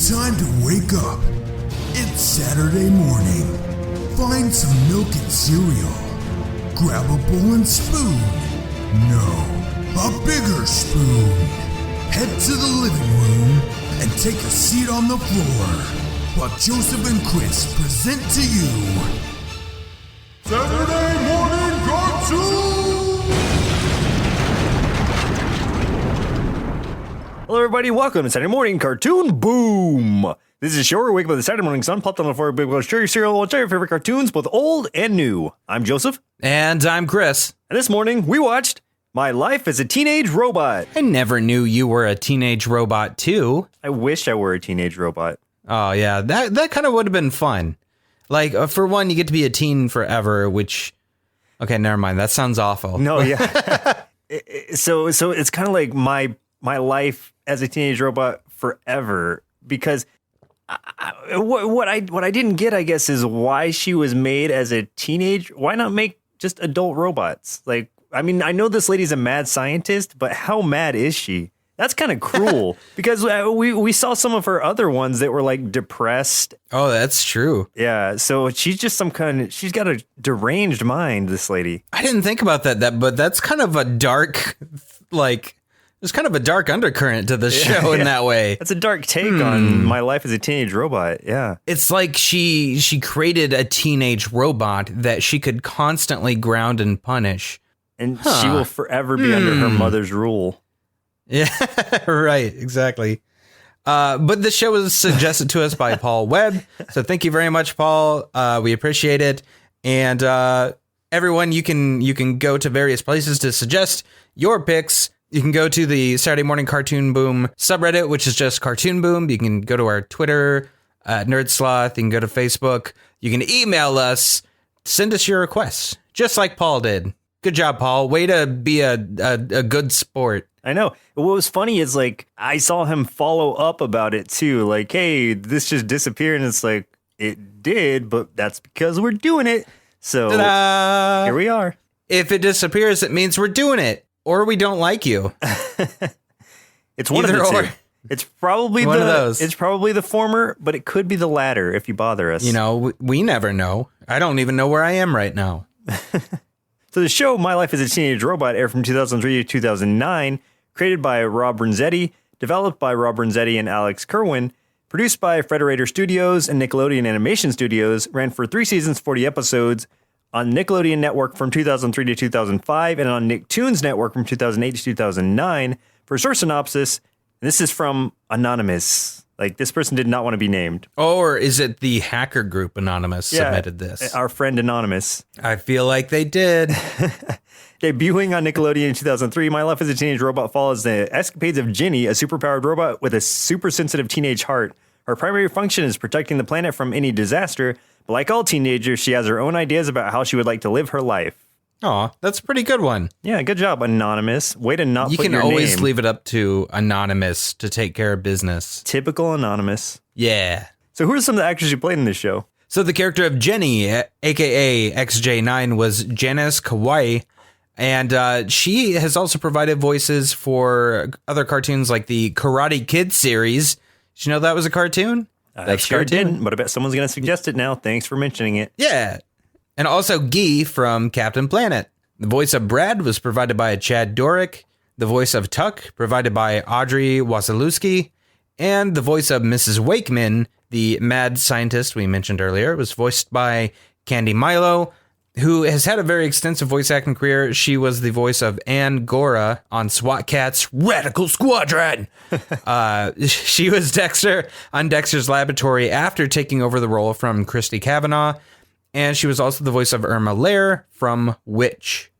Time to wake up. It's Saturday morning. Find some milk and cereal. Grab a bowl and spoon. No, a bigger spoon. Head to the living room and take a seat on the floor while Joseph and Chris present to you Saturday Morning Cartoon! Hello everybody, welcome to Saturday Morning Cartoon Boom! This is a show where we wake up with the Saturday morning sun, popped on the floor, big bowl of sugar cereal, watch your favorite cartoons, both old and new. I'm Joseph. And I'm Chris. And this morning, we watched My Life as a Teenage Robot. I never knew you were a teenage robot, too. I wish I were a teenage robot. Oh, yeah, that kind of would have been fun. Like, for one, you get to be a teen forever, which... Okay, never mind, that sounds awful. No, yeah. So it's kind of like my life as a teenage robot forever, because what I didn't get, I guess, is why she was made as a teenage. Why not make just adult robots? Like, I mean, I know this lady's a mad scientist, but how mad is she? That's kind of cruel because we saw some of her other ones that were like depressed. Oh, that's true. Yeah, so she's just she's got a deranged mind, this lady. I didn't think about that, but that's kind of a dark, like, there's kind of a dark undercurrent to the show in that way. That's a dark take on my life as a teenage robot. Yeah. It's like she created a teenage robot that she could constantly ground and punish. And she will forever be under her mother's rule. Yeah, right. Exactly. But the show was suggested to us by Paul Webb. So thank you very much, Paul. We appreciate it. And everyone, you can go to various places to suggest your picks. You can go to the Saturday Morning Cartoon Boom subreddit, which is just Cartoon Boom. You can go to our Twitter, Nerd Sloth. You can go to Facebook. You can email us. Send us your requests, just like Paul did. Good job, Paul. Way to be a good sport. I know. What was funny is, like, I saw him follow up about it, too. Like, hey, this just disappeared. And it's like, it did, but that's because we're doing it. So Ta-da! Here we are. If it disappears, it means we're doing it. Or we don't like you. It's one Either of the or. two. It's probably one of those. It's probably the former, but it could be the latter if you bother us. You know, we never know. I don't even know where I am right now. So the show My Life as a Teenage Robot aired from 2003 to 2009, created by Rob Renzetti, developed by Rob Renzetti and Alex Kerwin, produced by Frederator Studios and Nickelodeon Animation Studios, ran for 3 seasons, 40 episodes, on Nickelodeon Network from 2003 to 2005, and on Nicktoons Network from 2008 to 2009. For source synopsis, this is from Anonymous. Like, this person did not want to be named. Or is it the hacker group Anonymous submitted this? Our friend Anonymous. I feel like they did. Debuting on Nickelodeon in 2003, My Life as a Teenage Robot follows the escapades of Ginny, a superpowered robot with a super sensitive teenage heart. Her primary function is protecting the planet from any disaster, but like all teenagers, she has her own ideas about how she would like to live her life. Aw, that's a pretty good one. Yeah, good job, Anonymous. Way to not You put can your always name. leave it up to Anonymous to take care of business. Typical Anonymous. Yeah. So who are some of the actors who played in this show? So the character of Jenny, a.k.a. XJ9, was Janice Kawai. And she has also provided voices for other cartoons like the Karate Kid series. Did you know that was a cartoon? I sure didn't, but I bet someone's going to suggest it now. Thanks for mentioning it. Yeah. And also Guy from Captain Planet. The voice of Brad was provided by Chad Dorick. The voice of Tuck provided by Audrey Wasilewski. And the voice of Mrs. Wakeman, the mad scientist we mentioned earlier, was voiced by Candy Milo, who has had a very extensive voice acting career. She was the voice of Ann Gora on SWAT Cat's Radical Squadron. She was Dexter on Dexter's Laboratory after taking over the role from Christy Cavanaugh. And she was also the voice of Irma Lair from Witch.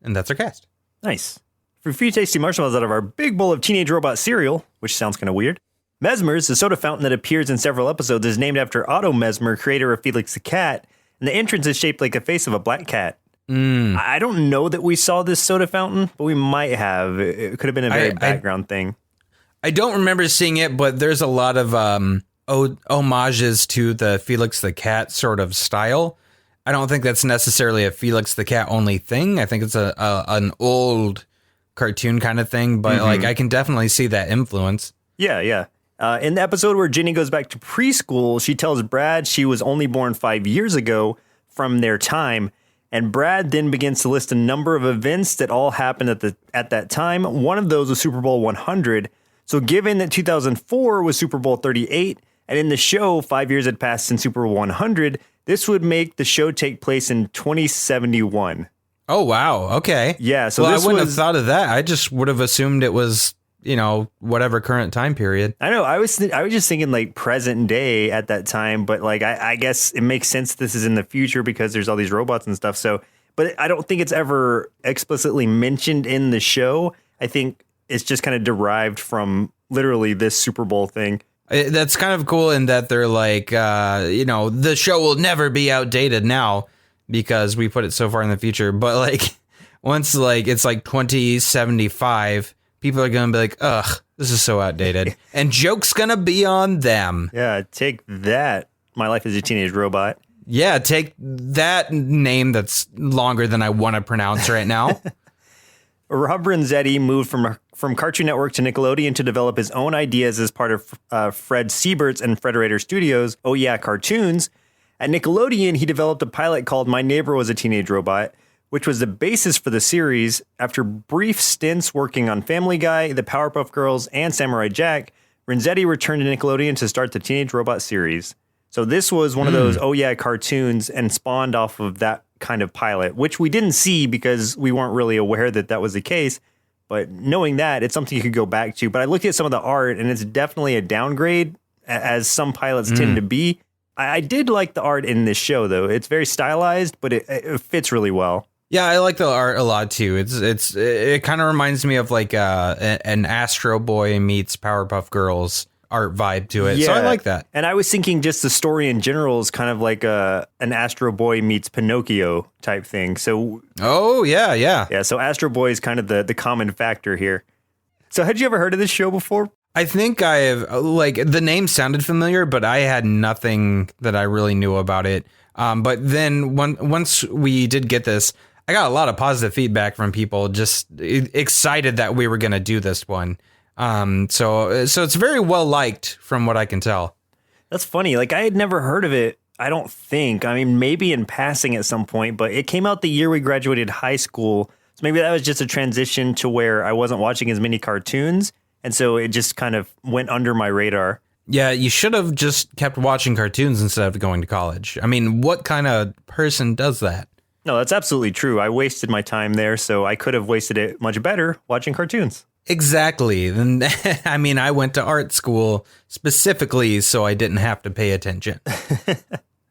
And that's her cast. Nice. For a few tasty marshmallows out of our big bowl of teenage robot cereal, which sounds kind of weird. Mesmer's, the soda fountain that appears in several episodes, is named after Otto Mesmer, creator of Felix the Cat. And the entrance is shaped like the face of a black cat. I don't know that we saw this soda fountain, but we might have. It could have been a very background thing. I don't remember seeing it, but there's a lot of homages to the Felix the Cat sort of style. I don't think that's necessarily a Felix the Cat only thing. I think it's an old cartoon kind of thing, but like I can definitely see that influence. Yeah. In the episode where Ginny goes back to preschool, she tells Brad she was only born 5 years ago from their time. And Brad then begins to list a number of events that all happened at that time. One of those was Super Bowl 100. So given that 2004 was Super Bowl 38, and in the show, 5 years had passed since Super Bowl 100, this would make the show take place in 2071. Oh, wow. Okay. Yeah. So well, this I wouldn't have thought of that. I just would have assumed it was, whatever current time period. I know. I was just thinking like present day at that time, but like I guess it makes sense this is in the future because there's all these robots and stuff. So, but I don't think it's ever explicitly mentioned in the show. I think it's just kind of derived from literally this Super Bowl thing. That's kind of cool in that they're like, the show will never be outdated now because we put it so far in the future. But like once like it's like 2075, people are going to be like, ugh, this is so outdated. And joke's going to be on them. Yeah, take that. My Life as a Teenage Robot. Yeah, take that name that's longer than I want to pronounce right now. Rob Renzetti moved from Cartoon Network to Nickelodeon to develop his own ideas as part of Fred Siebert's and Frederator Studios' Oh Yeah Cartoons. At Nickelodeon, he developed a pilot called My Neighbor Was a Teenage Robot, which was the basis for the series. After brief stints working on Family Guy, The Powerpuff Girls, and Samurai Jack, Renzetti returned to Nickelodeon to start the Teenage Robot series. So this was one of those Oh Yeah Cartoons and spawned off of that kind of pilot, which we didn't see because we weren't really aware that that was the case. But knowing that, it's something you could go back to. But I looked at some of the art, and it's definitely a downgrade, as some pilots tend to be. I did like the art in this show, though. It's very stylized, but it fits really well. Yeah, I like the art a lot too. It kind of reminds me of like an Astro Boy meets Powerpuff Girls art vibe to it. Yeah. So I like that. And I was thinking just the story in general is kind of like an Astro Boy meets Pinocchio type thing. So yeah. So Astro Boy is kind of the common factor here. So had you ever heard of this show before? I think I have. Like the name sounded familiar, but I had nothing that I really knew about it. But then once we did get this, I got a lot of positive feedback from people just excited that we were going to do this one. So it's very well liked from what I can tell. That's funny. Like I had never heard of it. I don't think. I mean, maybe in passing at some point, but it came out the year we graduated high school. So maybe that was just a transition to where I wasn't watching as many cartoons. And so it just kind of went under my radar. Yeah, you should have just kept watching cartoons instead of going to college. I mean, what kind of person does that? No, that's absolutely true. I wasted my time there, so I could have wasted it much better watching cartoons. Exactly. And I mean, I went to art school specifically so I didn't have to pay attention.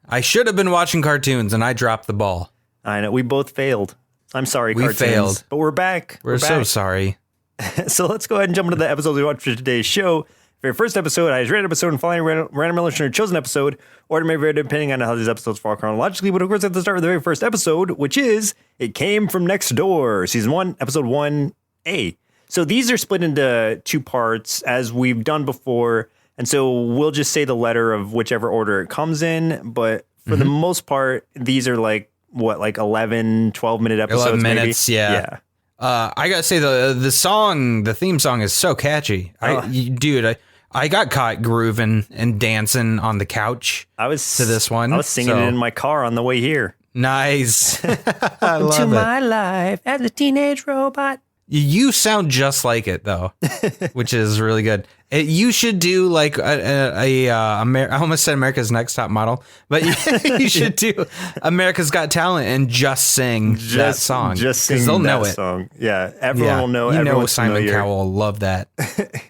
I should have been watching cartoons and I dropped the ball. I know. We both failed. I'm sorry, cartoons. We failed. But we're back. We're so sorry. So let's go ahead and jump into the episodes we watched for today's show. For your first episode, I rated episode and following random listener chosen episode, or it may vary depending on how these episodes fall chronologically, but of course I have to start with the very first episode, which is It Came From Next Door, Season 1, Episode 1A. So these are split into two parts, as we've done before, and so we'll just say the letter of whichever order it comes in, but for the most part, these are like, 11, 12-minute episodes 11 minutes, maybe? Yeah. I gotta say the theme song is so catchy. I got caught grooving and dancing on the couch to this one. I was singing it in my car on the way here. Nice. Welcome to my life as a teenage robot. You sound just like it though, which is really good. You should do like I almost said America's Next Top Model, but you should do America's Got Talent and just sing that song. Just sing they'll that know it. Song. Yeah, everyone will know. You know Simon familiar. Cowell will love that.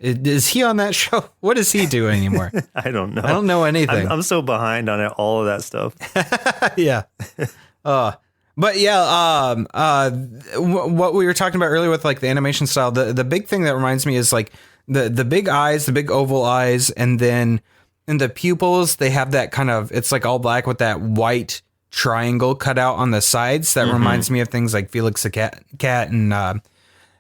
Is he on that show? What does he do anymore? I don't know. I don't know anything. I'm so behind on all of that stuff. Yeah. But yeah, what we were talking about earlier with like the animation style, the big thing that reminds me is like the big eyes, the big oval eyes, and then in the pupils, they have that kind of, it's like all black with that white triangle cut out on the sides. That reminds me of things like Felix the Cat and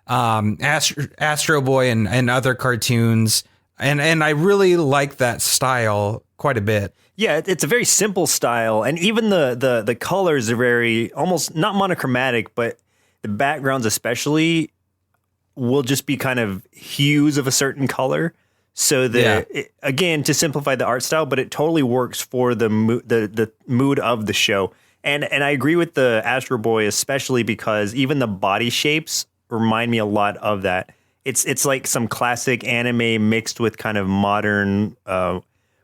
Astro Boy and other cartoons. And I really like that style quite a bit. Yeah, it's a very simple style, and even the colors are very almost not monochromatic, but the backgrounds especially will just be kind of hues of a certain color. So again, to simplify the art style, but it totally works for the mood of the show. And I agree with the Astro Boy, especially because even the body shapes remind me a lot of that. It's like some classic anime mixed with kind of modern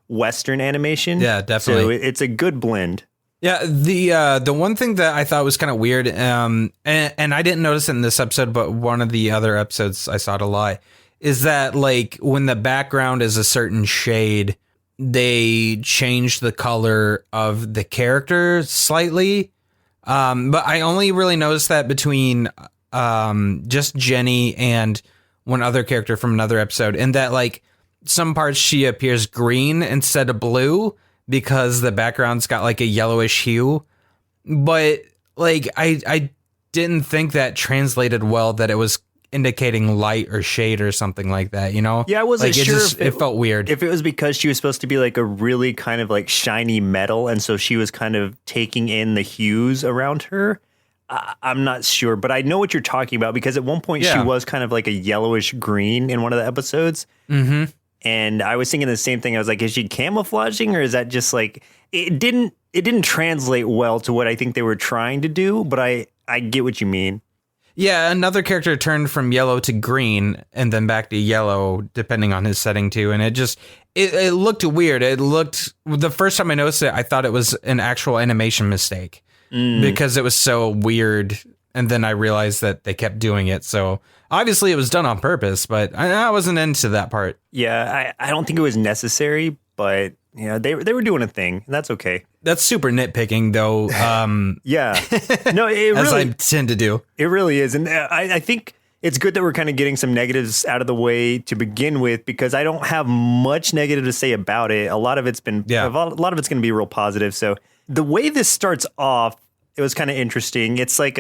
Western animation. Yeah, definitely. So it's a good blend. Yeah, the one thing that I thought was kind of weird, and I didn't notice it in this episode, but one of the other episodes I saw it a lot, is that like when the background is a certain shade, they change the color of the character slightly. But I only really noticed that between just Jenny and one other character from another episode, and that like some parts she appears green instead of blue because the background's got like a yellowish hue. But like I didn't think that translated well, that it was indicating light or shade or something like that, you know? Yeah, I wasn't like, sure if it felt weird. If it was because she was supposed to be like a really kind of like shiny metal, and so she was kind of taking in the hues around her. I'm not sure, but I know what you're talking about, because at one point she was kind of like a yellowish green in one of the episodes. Mm-hmm. And I was thinking the same thing. I was like, is she camouflaging, or is that just like, it didn't translate well to what I think they were trying to do, but I get what you mean. Yeah, another character turned from yellow to green and then back to yellow, depending on his setting too. And it looked weird. The first time I noticed it, I thought it was an actual animation mistake because it was so weird. And then I realized that they kept doing it. So obviously it was done on purpose, but I wasn't into that part. Yeah, I don't think it was necessary, but yeah, they were doing a thing, and that's okay. That's super nitpicking, though. Yeah, no, it as really, I tend to do. It really is, and I think it's good that we're kind of getting some negatives out of the way to begin with, because I don't have much negative to say about it. A lot of it's been, a lot of it's going to be real positive. So the way this starts off, it was kind of interesting. It's like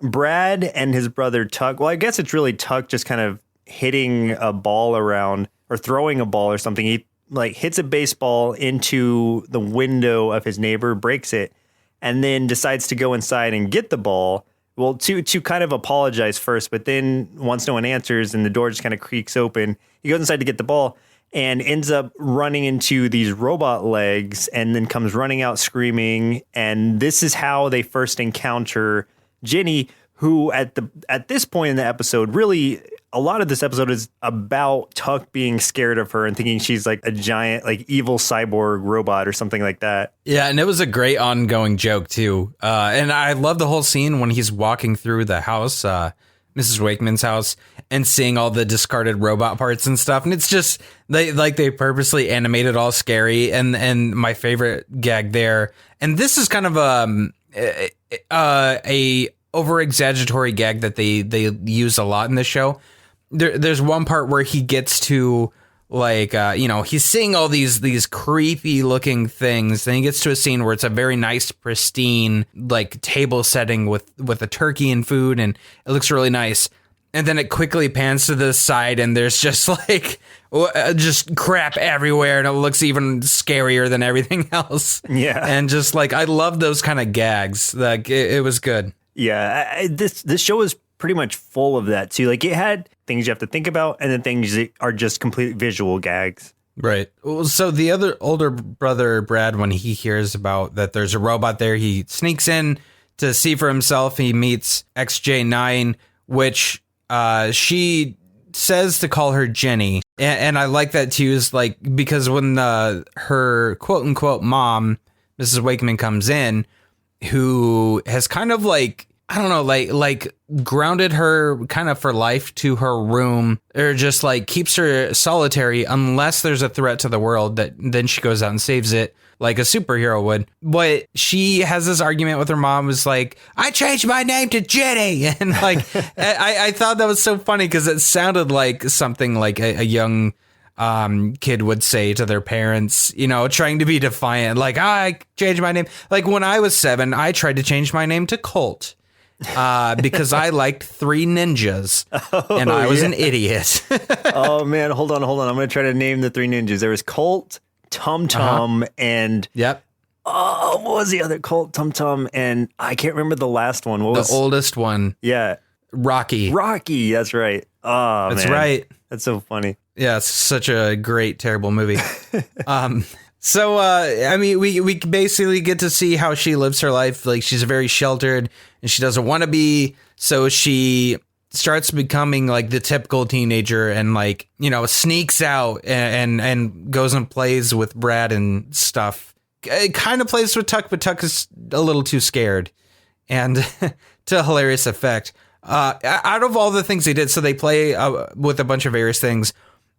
Brad and his brother Tuck. Well, I guess it's really Tuck just kind of hitting a ball around, or throwing a ball or something. He like hits a baseball into the window of his neighbor, breaks it, and then decides to go inside and get the ball. Well, to kind of apologize first, but then once no one answers and the door just kind of creaks open, he goes inside to get the ball and ends up running into these robot legs, and then comes running out screaming. And this is how they first encounter Jenny, who at this point in the episode, really a lot of this episode is about Tuck being scared of her and thinking she's like a giant, like evil cyborg robot or something like that. Yeah, and it was a great ongoing joke too. And I love the whole scene when he's walking through the house, Mrs. Wakeman's house, and seeing all the discarded robot parts and stuff. And it's just they purposely animated all scary. And my favorite gag there, and this is kind of a over-exaggeratory gag that they use a lot in the show. There's one part where he gets to like he's seeing all these creepy looking things. Then he gets to a scene where it's a very nice, pristine like table setting with a turkey and food, and it looks really nice. And then it quickly pans to the side, and there's just like just crap everywhere, and it looks even scarier than everything else. Yeah, and just like I love those kind of gags. Like it was good. Yeah, this show is pretty much full of that too. Like it had things you have to think about, and then things that are just complete visual gags. Right. So the other older brother, Brad, when he hears about that there's a robot there, he sneaks in to see for himself. He meets XJ9, which she says to call her Jenny. And I like that too, is like, because when her quote unquote mom, Mrs. Wakeman, comes in, who has kind of like, I don't know, like grounded her kind of for life to her room, or just like keeps her solitary unless there's a threat to the world, that then she goes out and saves it like a superhero would. But she has this argument with her mom, was like, I changed my name to Jenny. And like, I thought that was so funny, because it sounded like something like a young kid would say to their parents, trying to be defiant, like, I changed my name. Like when I was 7, I tried to change my name to Colt because I liked Three Ninjas, and I was an idiot. Oh man, hold on. I'm going to try to name the Three Ninjas. There was Colt, Tum Tum, and yep. Oh, what was the other? Colt, Tum Tum, and I can't remember the last one. What was the oldest one? Yeah, Rocky. That's right. Oh, that's man. right. That's so funny. Yeah, it's such a great, terrible movie. So, I mean, we basically get to see how she lives her life. Like, she's very sheltered and she doesn't want to be. So she starts becoming like the typical teenager and like, you know, sneaks out and goes and plays with Brad and stuff. It kind of plays with Tuck, but Tuck is a little too scared, and to hilarious effect. Out of all the things they did, so they play with a bunch of various things.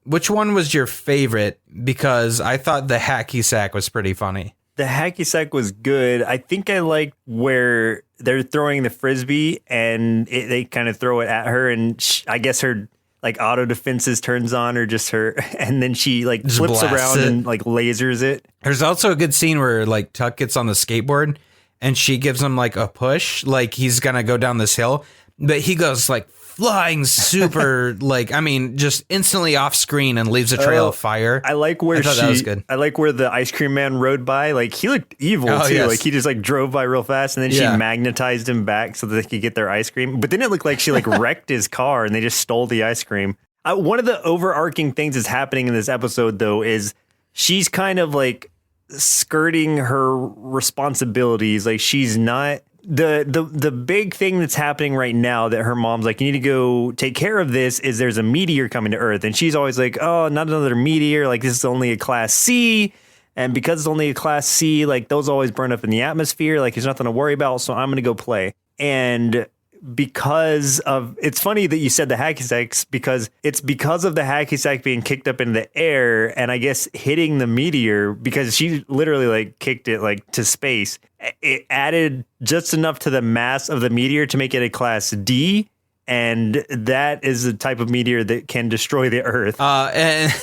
Which one was your favorite? Because I thought the hacky sack was pretty funny. The hacky sack was good. I think I liked where they're throwing the frisbee and they kind of throw it at her, and I guess her like auto defenses turns on, or just her, and then she like just flips around and like lasers it. There's also a good scene where like Tuck gets on the skateboard and she gives him like a push, like he's gonna go down this hill, but he goes like flying super, like, I mean, just instantly off screen and leaves a trail of fire. I like where that was good. I like where the ice cream man rode by. Like, he looked evil too. Yes. Like, he just like drove by real fast, and then she magnetized him back so that they could get their ice cream. But then it looked like she like wrecked his car and they just stole the ice cream. One of the overarching things that's happening in this episode, though, is she's kind of like skirting her responsibilities. Like, she's not. The big thing that's happening right now that her mom's like, you need to go take care of this, is there's a meteor coming to Earth. And she's always like, oh, not another meteor. Like, this is only a class C. And because it's only a class C, like, those always burn up in the atmosphere. Like, there's nothing to worry about. So I'm going to go play. And because of, it's funny that you said the hacky sacks, because it's because of the hacky sack being kicked up into the air and I guess hitting the meteor, because she literally like kicked it like to space. It added just enough to the mass of the meteor to make it a class D. And that is the type of meteor that can destroy the Earth. And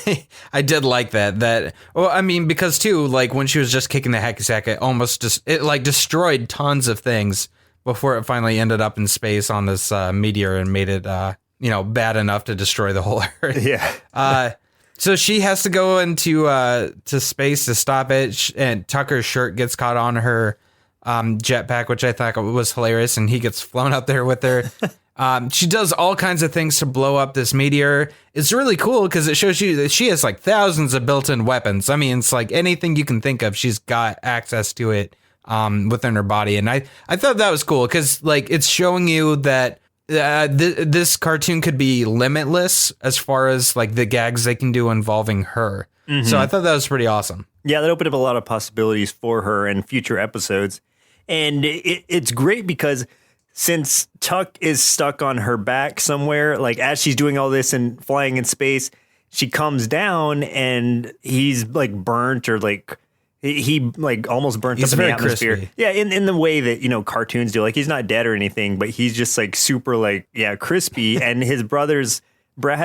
I did like that. Well, I mean, because too, like when she was just kicking the hacky sack, it almost just, it like destroyed tons of things before it finally ended up in space on this meteor and made it, bad enough to destroy the whole Earth. Yeah. So she has to go into to space to stop it, and Tucker's shirt gets caught on her jetpack, which I thought was hilarious, and he gets flown up there with her. She does all kinds of things to blow up this meteor. It's really cool because it shows you that she has like thousands of built-in weapons. I mean, it's like anything you can think of, she's got access to it within her body. And I thought that was cool because like it's showing you that this cartoon could be limitless as far as like the gags they can do involving her. Mm-hmm. So I thought that was pretty awesome. Yeah, that opened up a lot of possibilities for her in future episodes. And it's great because since Tuck is stuck on her back somewhere, like as she's doing all this and flying in space, she comes down and he's like burnt, or like he like almost burnt up in the atmosphere. Crispy. Yeah, in the way that, cartoons do. Like, he's not dead or anything, but he's just like super like, crispy. And his Brad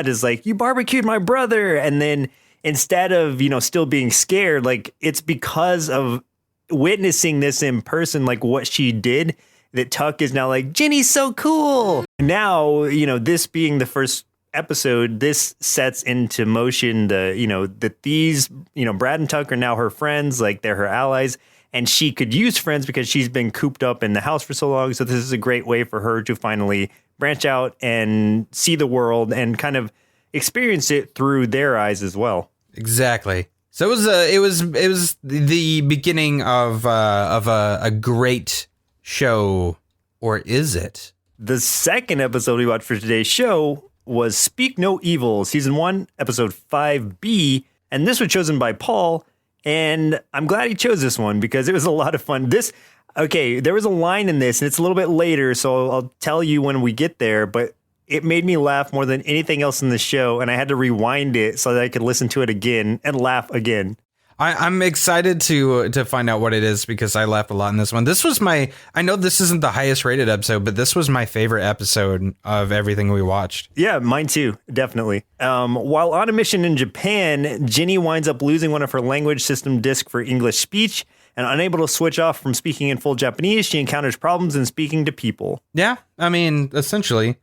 is like, you barbecued my brother. And then instead of, still being scared, like it's because of witnessing this in person, like what she did, that Tuck is now like, Jenny's so cool. Now, this being the first episode, this sets into motion that these, Brad and Tuck are now her friends, like they're her allies, and she could use friends because she's been cooped up in the house for so long. So this is a great way for her to finally branch out and see the world and kind of experience it through their eyes as well. Exactly. So it was the beginning of a great show, or is it? The second episode we watched for today's show was Speak No Evil, Season 1, Episode 5B, and this was chosen by Paul, and I'm glad he chose this one because it was a lot of fun. There was a line in this, and it's a little bit later, so I'll tell you when we get there, but it made me laugh more than anything else in the show, and I had to rewind it so that I could listen to it again and laugh again. I'm excited to find out what it is because I laughed a lot in this one. This was I know this isn't the highest rated episode, but this was my favorite episode of everything we watched. Yeah, mine too, definitely. While on a mission in Japan, Jenny winds up losing one of her language system discs for English speech, and unable to switch off from speaking in full Japanese, she encounters problems in speaking to people. Yeah, I mean, essentially.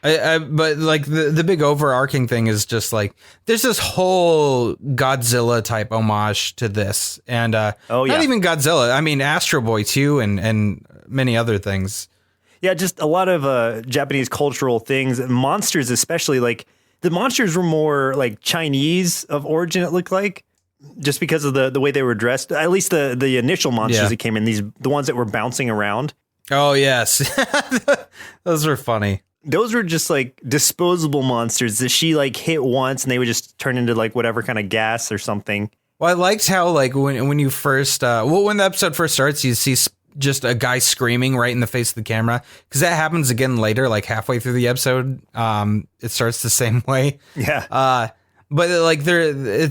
But like the big overarching thing is just like there's this whole Godzilla type homage to this, and not even Godzilla. I mean Astro Boy too, and many other things. Yeah, just a lot of Japanese cultural things, monsters especially. Like The monsters were more like Chinese of origin, it looked like, just because of the way they were dressed. At least the initial monsters that came in, the ones that were bouncing around. Oh, yes. Those were funny. Those were just like disposable monsters that she like hit once and they would just turn into like whatever kind of gas or something. Well, I liked how like when you first, when the episode first starts, you see just a guy screaming right in the face of the camera, because that happens again later, like halfway through the episode. It starts the same way. Yeah. But like I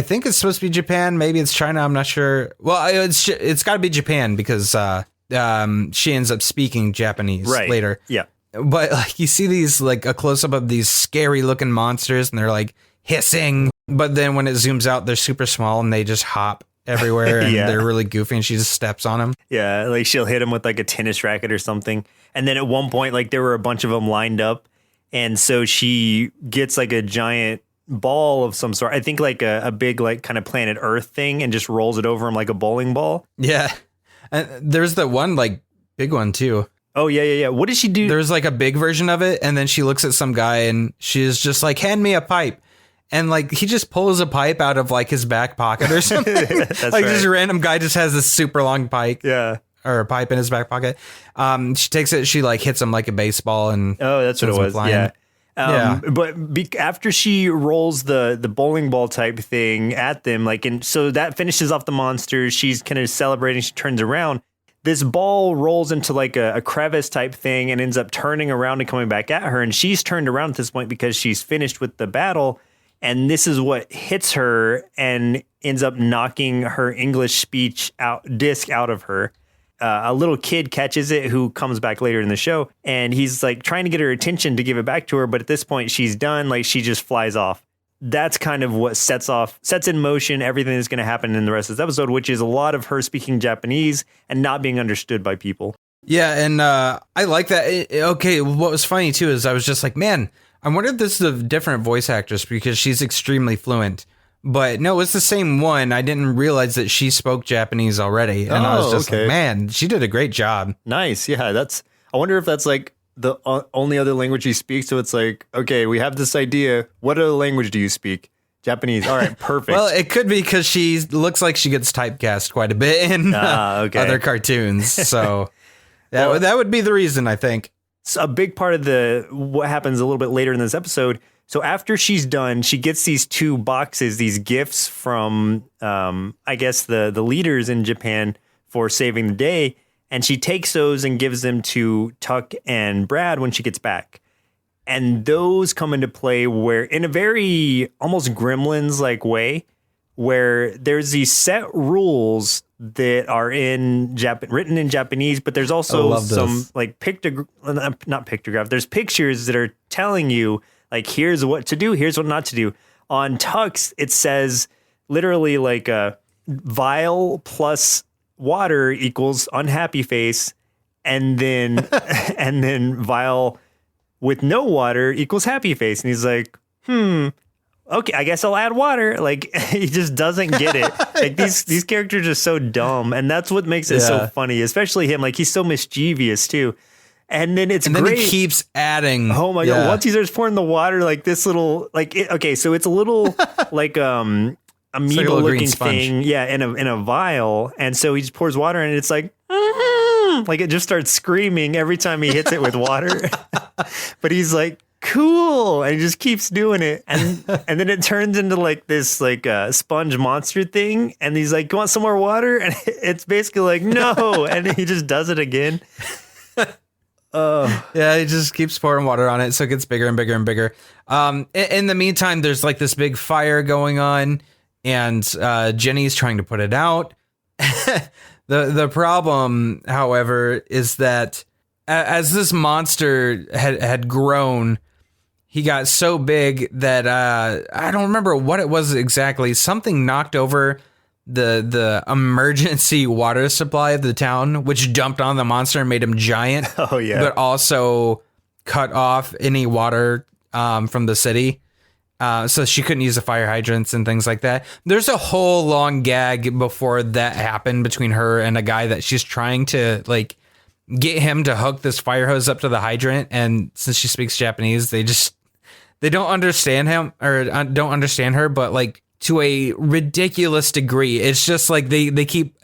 think it's supposed to be Japan. Maybe it's China. I'm not sure. Well, it's got to be Japan because she ends up speaking Japanese later. Yeah. But like you see these like a close up of these scary looking monsters and they're like hissing. But then when it zooms out, they're super small and they just hop everywhere and they're really goofy and she just steps on them. Yeah. Like she'll hit him with like a tennis racket or something. And then at one point, like there were a bunch of them lined up. And so she gets like a giant ball of some sort. I think like a big like kind of planet Earth thing and just rolls it over him like a bowling ball. Yeah. And there's the one like big one too. Oh, yeah. What did she do? There's like a big version of it. And then she looks at some guy and she's just like, hand me a pipe. And like he just pulls a pipe out of like his back pocket or something. That's like right. this random guy just has this super long pipe. Yeah. Or a pipe in his back pocket. She takes it. She like hits him like a baseball. And oh, that's what it was. Flying. Yeah. But after she rolls the bowling ball type thing at them, like, and so that finishes off the monsters. She's kind of celebrating. She turns around. This ball rolls into like a crevice type thing and ends up turning around and coming back at her. And she's turned around at this point because she's finished with the battle. And this is what hits her and ends up knocking her English speech disc out of her. A little kid catches it who comes back later in the show. And he's like trying to get her attention to give it back to her. But at this point, she's done. Like she just flies off. That's kind of what sets in motion everything that's going to happen in the rest of this episode, which is a lot of her speaking Japanese and not being understood by people. Yeah, and I like that. Okay, what was funny, too, is I was just like, man, I wonder if this is a different voice actress because she's extremely fluent. But no, it's the same one. I didn't realize that she spoke Japanese already. And I was just like, man, she did a great job. Nice. Yeah, I wonder if that's like the only other language he speaks. So it's like, okay, we have this idea. What other language do you speak? Japanese. All right, perfect. Well, it could be because she looks like she gets typecast quite a bit in other cartoons. So that would be the reason, I think. So a big part of what happens a little bit later in this episode. So after she's done, she gets these 2 boxes, these gifts from, I guess, the leaders in Japan for saving the day. And she takes those and gives them to Tuck and Brad when she gets back. And those come into play where in a very almost Gremlins-like way, where there's these set rules that are written in Japanese, but there's also some like not pictograph. There's pictures that are telling you like, here's what to do, here's what not to do. On Tuck's, it says literally like vial plus water equals unhappy face, and then vial with no water equals happy face. And he's like, okay, I guess I'll add water. Like he just doesn't get it. Like these characters are so dumb, and that's what makes it so funny, especially him. Like he's so mischievous too. And then great. Then he keeps adding. Oh my God. Once he starts pouring the water, like this little, so it's a little like amoeba looking thing. Yeah. In a vial. And so he just pours water in and it's like, like it just starts screaming every time he hits it with water. But he's like, cool. And he just keeps doing it. And then it turns into like this like sponge monster thing. And he's like, you want some more water? And it's basically like, no. And he just does it again. Yeah, he just keeps pouring water on it, so it gets bigger and bigger and bigger. In the meantime, there's like this big fire going on, and Jenny's trying to put it out. The problem, however, is that as this monster had grown, he got so big that I don't remember what it was exactly. Something knocked over the emergency water supply of the town, which dumped on the monster and made him giant. Oh yeah. But also cut off any water from the city. So she couldn't use the fire hydrants and things like that. There's a whole long gag before that happened between her and a guy that she's trying to like get him to hook this fire hose up to the hydrant. And since she speaks Japanese, they they don't understand him or don't understand her, but like to a ridiculous degree. It's just like they keep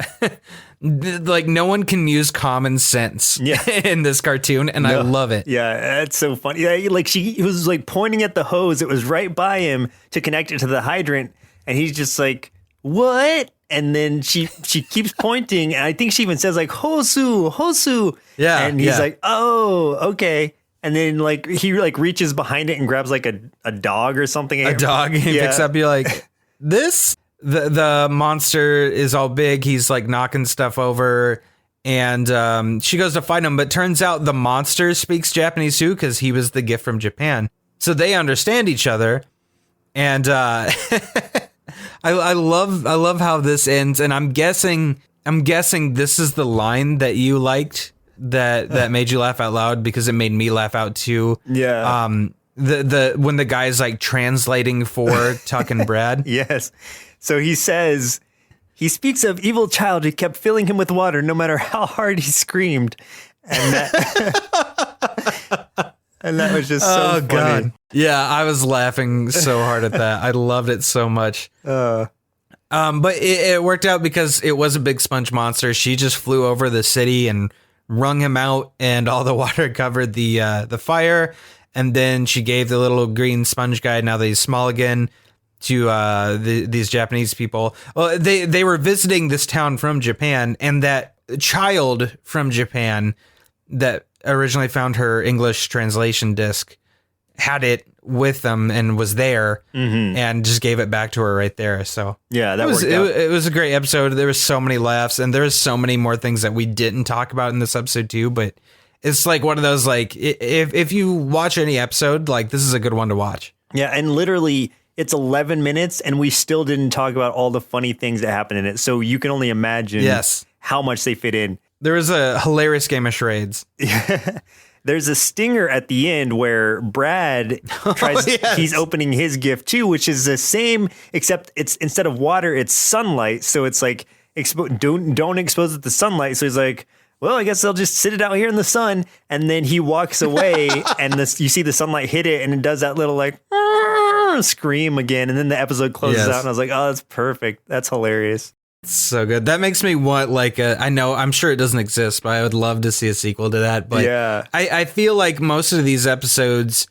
like no one can use common sense in this cartoon, and I love it. Yeah, that's so funny. Yeah, like he was like pointing at the hose. It was right by him to connect it to the hydrant, and he's just like, "What?" And then she keeps pointing, and I think she even says like "Hosu." Yeah, and he's like, "Oh, okay." And then like he like reaches behind it and grabs like a dog or something. A dog. He picks up. You're like, this. The monster is all big. He's like knocking stuff over, and she goes to fight him. But turns out the monster speaks Japanese too, because he was the gift from Japan. So they understand each other. And I love how this ends. And I'm guessing this is the line that you liked that made you laugh out loud, because it made me laugh out too. Yeah. The when the guy's like translating for Tuck and Brad. Yes. So he says, he speaks of evil child who kept filling him with water no matter how hard he screamed. And that, and that was just so funny. God. Yeah, I was laughing so hard at that. I loved it so much. But it worked out because it was a big sponge monster. She just flew over the city and wrung him out, and all the water covered the fire. And then she gave the little green sponge guy, now that he's small again, to these Japanese people. Well, they were visiting this town from Japan, and that child from Japan that originally found her English translation disc had it with them and was there, and just gave it back to her right there. So yeah, that it was a great episode. There was so many laughs, and there was so many more things that we didn't talk about in this episode too. But it's like one of those, like, if you watch any episode, like, this is a good one to watch. Yeah, and literally it's 11 minutes, and we still didn't talk about all the funny things that happen in it. So you can only imagine how much they fit in. There was a hilarious game of charades. There's a stinger at the end where Brad tries, he's opening his gift too, which is the same, except it's instead of water, it's sunlight. So it's like, don't expose it to sunlight. So he's like, well, I guess I'll just sit it out here in the sun. And then he walks away and you see the sunlight hit it, and it does that little like scream again. And then the episode closes out, and I was like, oh, that's perfect. That's hilarious. So good. That makes me want like I'm sure it doesn't exist, but I would love to see a sequel to that. But yeah, I feel like most of these episodes,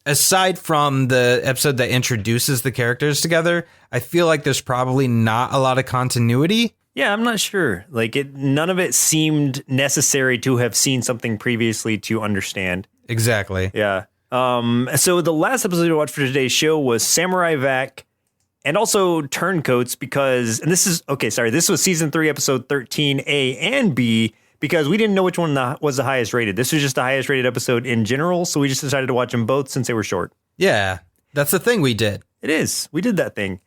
aside from the episode that introduces the characters together, I feel like there's probably not a lot of continuity. Yeah, I'm not sure. Like none of it seemed necessary to have seen something previously to understand. Exactly. Yeah. So the last episode we watched for today's show was Samurai Vac, and also Turncoats, because, and this was season 3, episode 13A and B, because we didn't know which one was the highest rated. This was just the highest rated episode in general, so we just decided to watch them both since they were short. Yeah, that's the thing we did. It is. We did that thing.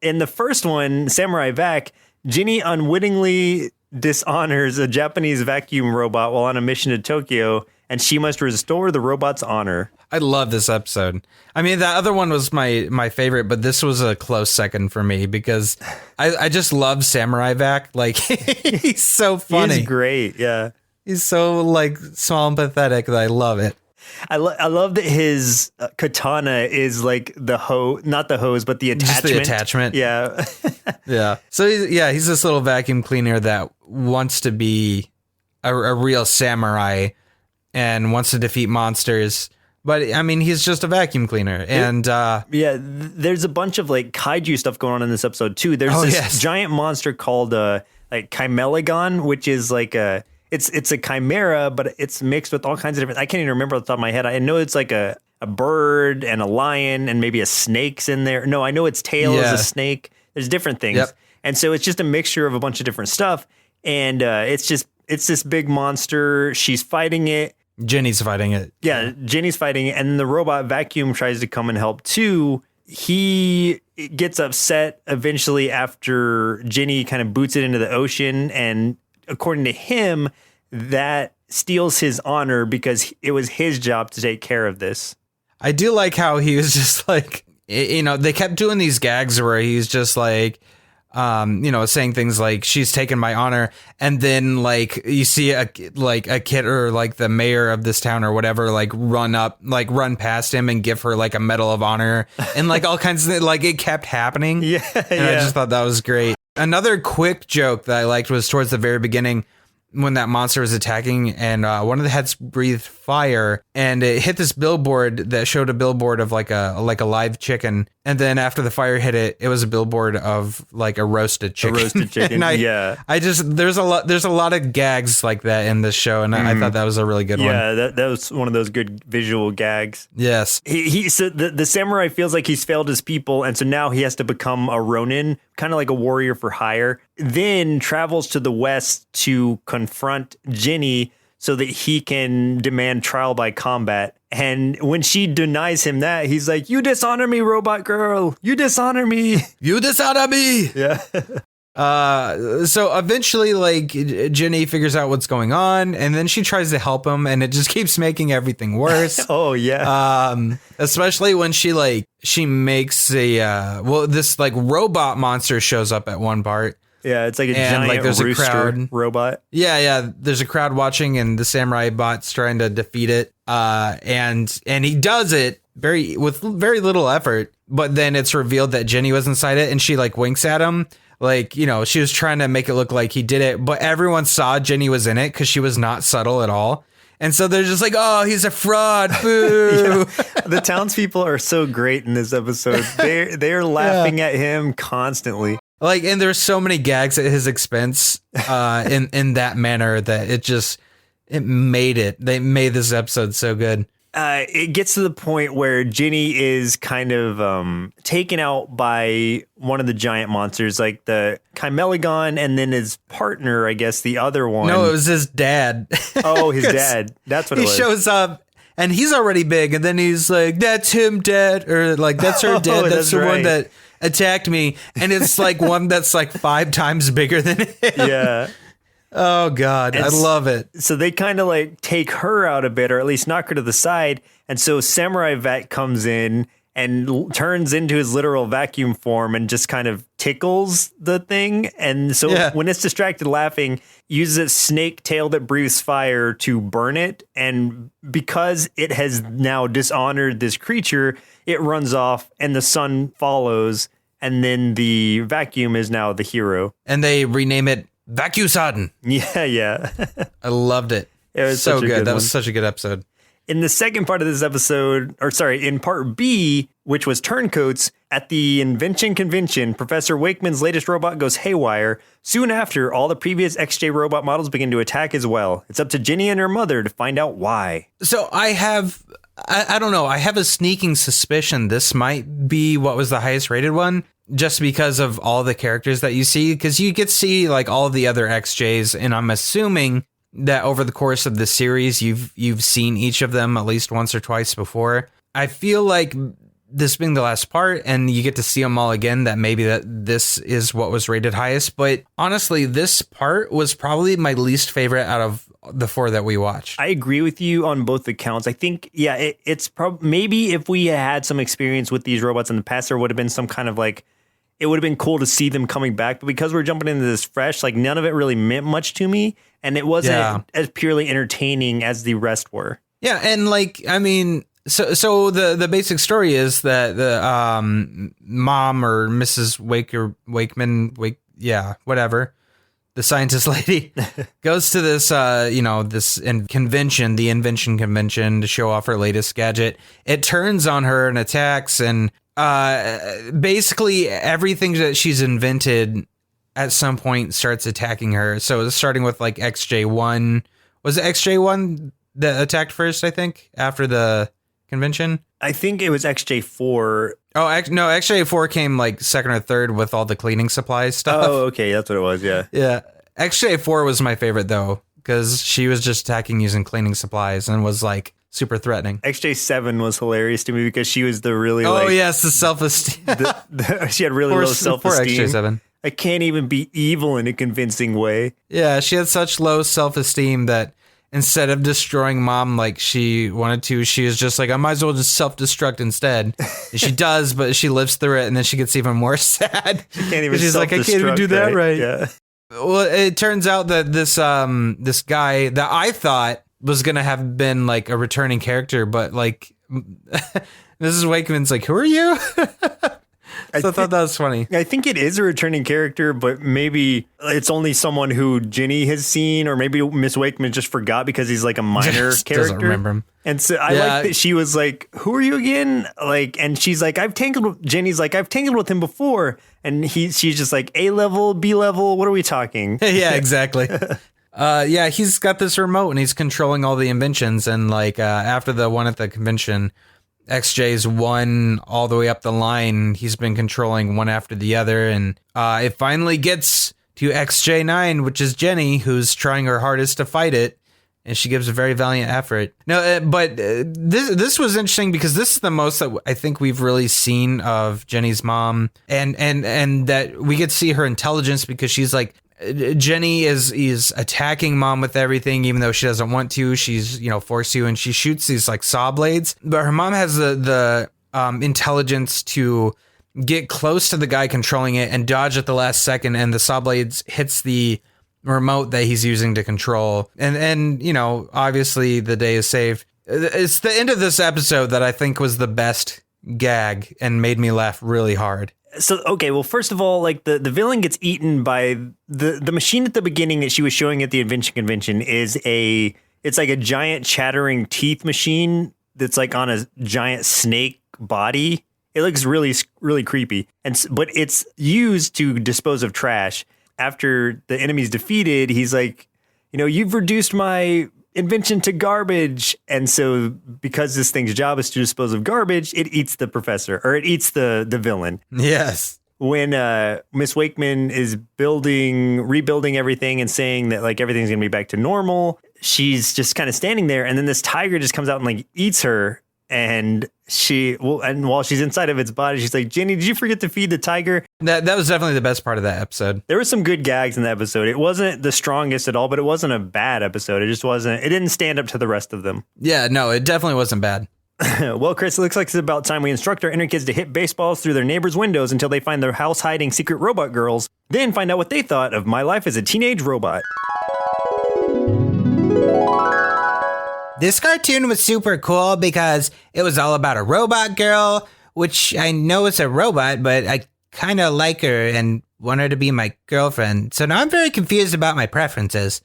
In the first one, Samurai Vac, Ginny unwittingly dishonors a Japanese vacuum robot while on a mission to Tokyo, and she must restore the robot's honor. I love this episode. I mean, that other one was my favorite, but this was a close second for me because I just love Samurai Vac. Like, he's so funny. He's great, yeah. He's so, like, small and pathetic that I love it. I love that his katana is like the hose, not the hose, but the attachment. Just the attachment. Yeah. Yeah. So, he's this little vacuum cleaner that wants to be a real samurai and wants to defeat monsters. But, I mean, he's just a vacuum cleaner. And there's a bunch of, like, kaiju stuff going on in this episode, too. There's this giant monster called, like, Chimelagon, which is, like, it's a chimera, but it's mixed with all kinds of different... I can't even remember off the top of my head. I know it's, like, a bird and a lion and maybe a snake's in there. No, I know its tail is a snake. There's different things. Yep. And so it's just a mixture of a bunch of different stuff. And it's this big monster. She's fighting it. Jenny's fighting it. Yeah, Jenny's fighting it, and the robot vacuum tries to come and help too. He gets upset eventually after Jenny kind of boots it into the ocean, and according to him, that steals his honor because it was his job to take care of this. I do like how he was just like, they kept doing these gags where he's just like, saying things like she's taken my honor, and then like you see a kid or like the mayor of this town or whatever like run past him and give her like a medal of honor and like all kinds of like it kept happening. Yeah, and I just thought that was great. Another quick joke that I liked was towards the very beginning when that monster was attacking, and one of the heads breathed fire, and it hit this billboard that showed a billboard of like a live chicken, and then after the fire hit it, it was a billboard of like a roasted chicken. A roasted chicken. I just there's a lot of gags like that in this show, and I thought that was a really good one. Yeah, that was one of those good visual gags. Yes. So the samurai feels like he's failed his people, and so now he has to become a ronin, kind of like a warrior for hire. Then travels to the west to confront Ginny so that he can demand trial by combat. And when she denies him that, he's like, "You dishonor me, robot girl. You dishonor me. You dishonor me." Yeah. So eventually, like, Ginny figures out what's going on, and then she tries to help him, and it just keeps making everything worse. Oh, yeah. Especially when she makes this like robot monster shows up at one part. Yeah, it's like a giant like there's rooster a crowd robot. Yeah. There's a crowd watching, and the samurai bot's trying to defeat it. And he does it with very little effort. But then it's revealed that Jenny was inside it, and she like winks at him. Like, she was trying to make it look like he did it, but everyone saw Jenny was in it because she was not subtle at all. And so they're just like, "Oh, he's a fraud." Boo. Yeah. The townspeople are so great in this episode. They're laughing at him constantly. Like, and there's so many gags at his expense in that manner that they made this episode so good. It gets to the point where Ginny is kind of taken out by one of the giant monsters, like the Chimelegon, and then his partner, I guess, the other one. No, it was his dad. Oh, his dad. That's what it was. He shows up, and he's already big, and then he's like, "That's him, Dad," or like, "That's her, Dad. That's the one that attacked me." And it's like one that's like 5 times bigger than him. Yeah. Oh, God. I love it. So they kind of like take her out a bit, or at least knock her to the side. And so Samurai Vet comes in and turns into his literal vacuum form and just kind of tickles the thing. And so when it's distracted laughing, uses its snake tail that breathes fire to burn it. And because it has now dishonored this creature, it runs off and the sun follows. And then the vacuum is now the hero. And they rename it Vacuusadden. Yeah. I loved it. It was so such a good. That one. was such a good episode. In the second part of this episode, in part B, which was Turncoats, at the Invention Convention, Professor Wakeman's latest robot goes haywire. Soon after, all the previous XJ robot models begin to attack as well. It's up to Ginny and her mother to find out why. So I don't know. I have a sneaking suspicion this might be what was the highest rated one, just because of all the characters that you see, because you get to see like all of the other XJs, and I'm assuming that over the course of the series, you've seen each of them at least once or twice before. I feel like this being the last part, and you get to see them all again, that maybe that this is what was rated highest. But honestly, this part was probably my least favorite out of the 4 that we watched. I agree with you on both accounts. I think, it's probably maybe if we had some experience with these robots in the past, there would have been some kind of like, it would have been cool to see them coming back. But because we're jumping into this fresh, like none of it really meant much to me. And it wasn't as purely entertaining as the rest were. Yeah. And like, I mean, so the basic story is that the mom or Mrs. Wakeman, whatever, the scientist lady goes to this, convention, the Invention Convention, to show off her latest gadget. It turns on her and attacks, and basically everything that she's invented at some point starts attacking her. So it's starting with like XJ1. Was it XJ1 that attacked first, I think, after the convention? I think it was XJ4. Oh, no, XJ4 came like second or third with all the cleaning supplies stuff. Oh, okay, that's what it was, yeah. Yeah. XJ4 was my favorite, though, because she was just attacking using cleaning supplies and was like super threatening. XJ7 was hilarious to me because she was the really yes, the self-esteem. She had really low self-esteem. XJ7. I can't even be evil in a convincing way. Yeah, she had such low self-esteem that instead of destroying mom like she wanted to, she was just like, I might as well just self-destruct instead. And she does, but she lives through it, and then she gets even more sad. She can't even She's like, I can't even do that right. Yeah. Well, it turns out that this guy that I thought was gonna have been like a returning character, but like Mrs. Wakeman's like, who are you? I thought that was funny. I think it is a returning character, but maybe it's only someone who Ginny has seen, or maybe Miss Wakeman just forgot because he's like a minor character. Doesn't remember him. And so I like that she was like, who are you again? Like, and she's like, Jenny's like, I've tangled with him before. And she's just like, A level, B level. What are we talking? Yeah, exactly. Yeah, he's got this remote and he's controlling all the inventions. And like after the one at the convention, XJ's one all the way up the line. He's been controlling one after the other. And it finally gets to XJ9, which is Jenny, who's trying her hardest to fight it. And she gives a very valiant effort. No, but this was interesting because this is the most that I think we've really seen of Jenny's mom, and that we get to see her intelligence because she's like, Jenny is attacking mom with everything, even though she doesn't want to. She's forced to, and she shoots these like saw blades. But her mom has the intelligence to get close to the guy controlling it and dodge at the last second, and the saw blades hits the remote that he's using to control, and obviously the day is saved. It's the end of this episode that I think was the best gag and made me laugh really hard. So, okay, well, first of all, like the villain gets eaten by the machine at the beginning that she was showing at the Invention Convention it's like a giant chattering teeth machine that's like on a giant snake body. It looks really, really creepy. But it's used to dispose of trash. After the enemy's defeated, he's like, you've reduced my invention to garbage. And so because this thing's job is to dispose of garbage, it eats the professor, or it eats the villain. Yes. When Miss Wakeman is rebuilding everything and saying that like everything's going to be back to normal, she's just kind of standing there. And then this tiger just comes out and like eats her. And while she's inside of its body, she's like, Jenny, did you forget to feed the tiger? That was definitely the best part of that episode. There were some good gags in the episode. It wasn't the strongest at all, but it wasn't a bad episode. It didn't stand up to the rest of them. Yeah, no, it definitely wasn't bad. Well, Chris, it looks like it's about time we instruct our inner kids to hit baseballs through their neighbors' windows until they find their house hiding secret robot girls, then find out what they thought of my life as a teenage robot. This cartoon was super cool because it was all about a robot girl, which I know is a robot, but I kind of like her and want her to be my girlfriend. So now I'm very confused about my preferences.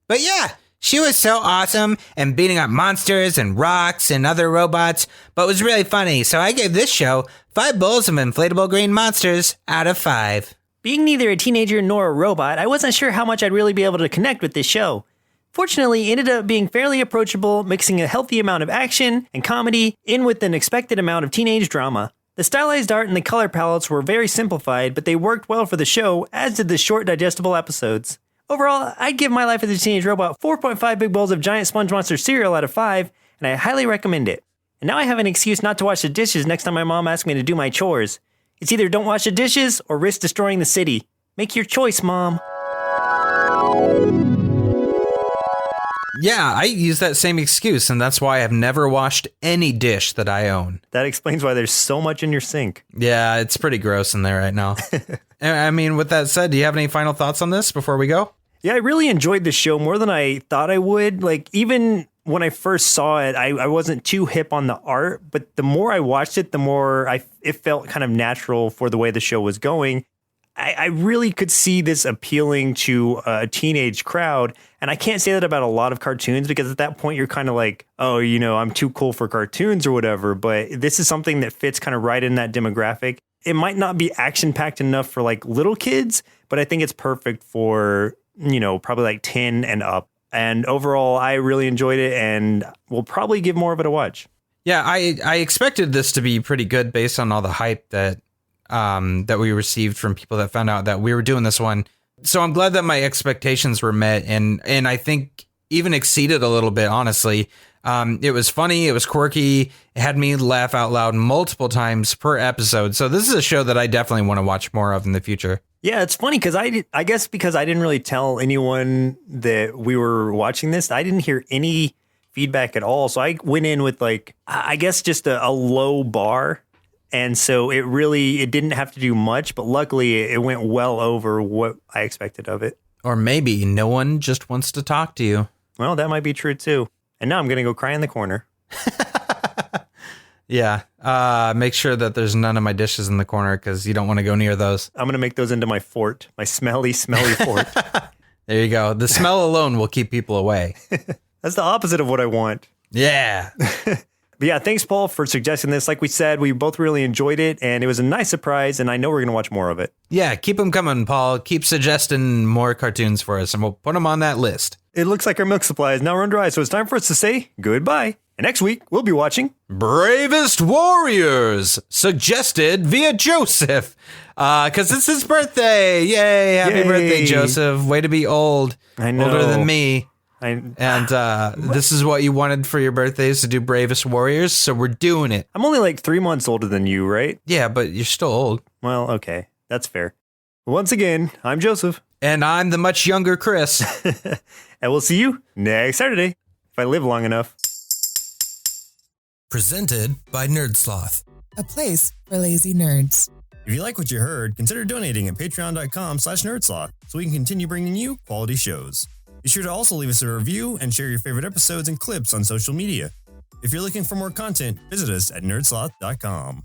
But yeah, she was so awesome and beating up monsters and rocks and other robots, but it was really funny. So I gave this show 5 bowls of inflatable green monsters out of 5. Being neither a teenager nor a robot, I wasn't sure how much I'd really be able to connect with this show. Fortunately, it ended up being fairly approachable, mixing a healthy amount of action and comedy in with an expected amount of teenage drama. The stylized art and the color palettes were very simplified, but they worked well for the show, as did the short, digestible episodes. Overall, I'd give My Life as a Teenage Robot 4.5 big bowls of giant Sponge Monster cereal out of 5, and I highly recommend it. And now I have an excuse not to wash the dishes next time my mom asks me to do my chores. It's either don't wash the dishes or risk destroying the city. Make your choice, Mom. Yeah, I use that same excuse, and that's why I've never washed any dish that I own. That explains why there's so much in your sink. Yeah, it's pretty gross in there right now. I mean, with that said, do you have any final thoughts on this before we go? Yeah, I really enjoyed the show more than I thought I would. Like, even when I first saw it, I wasn't too hip on the art, but the more I watched it, the more it felt kind of natural for the way the show was going. I really could see this appealing to a teenage crowd. And I can't say that about a lot of cartoons because at that point you're kind of like, oh, I'm too cool for cartoons or whatever. But this is something that fits kind of right in that demographic. It might not be action packed enough for like little kids, but I think it's perfect for, probably like 10 and up. And overall, I really enjoyed it and will probably give more of it a watch. Yeah, I expected this to be pretty good based on all the hype that we received from people that found out that we were doing this one. So I'm glad that my expectations were met and I think even exceeded a little bit, honestly. It was funny. It was quirky. It had me laugh out loud multiple times per episode. So this is a show that I definitely want to watch more of in the future. Yeah, it's funny because I guess because I didn't really tell anyone that we were watching this, I didn't hear any feedback at all. So I went in with like, I guess just a low bar. And so it didn't have to do much, but luckily it went well over what I expected of it. Or maybe no one just wants to talk to you. Well, that might be true too. And now I'm going to go cry in the corner. Yeah. Make sure that there's none of my dishes in the corner because you don't want to go near those. I'm going to make those into my fort, my smelly fort. There you go. The smell alone will keep people away. That's the opposite of what I want. Yeah. But yeah, thanks, Paul, for suggesting this. Like we said, we both really enjoyed it, and it was a nice surprise, and I know we're going to watch more of it. Yeah, keep them coming, Paul. Keep suggesting more cartoons for us, and we'll put them on that list. It looks like our milk supply is now run dry, so it's time for us to say goodbye. And next week, we'll be watching Bravest Warriors, suggested via Joseph, because it's his birthday. Yay, happy birthday, Joseph. Way to be old. I know. Older than me. This is what you wanted for your birthdays, to do Bravest Warriors, so we're doing it. I'm only like 3 months older than you, right? Yeah, but you're still old. Well, okay. That's fair. Once again, I'm Joseph. And I'm the much younger Chris. And we'll see you next Saturday, if I live long enough. Presented by Nerdsloth, a place for lazy nerds. If you like what you heard, consider donating at patreon.com/nerdsloth so we can continue bringing you quality shows. Be sure to also leave us a review and share your favorite episodes and clips on social media. If you're looking for more content, visit us at nerdsloth.com.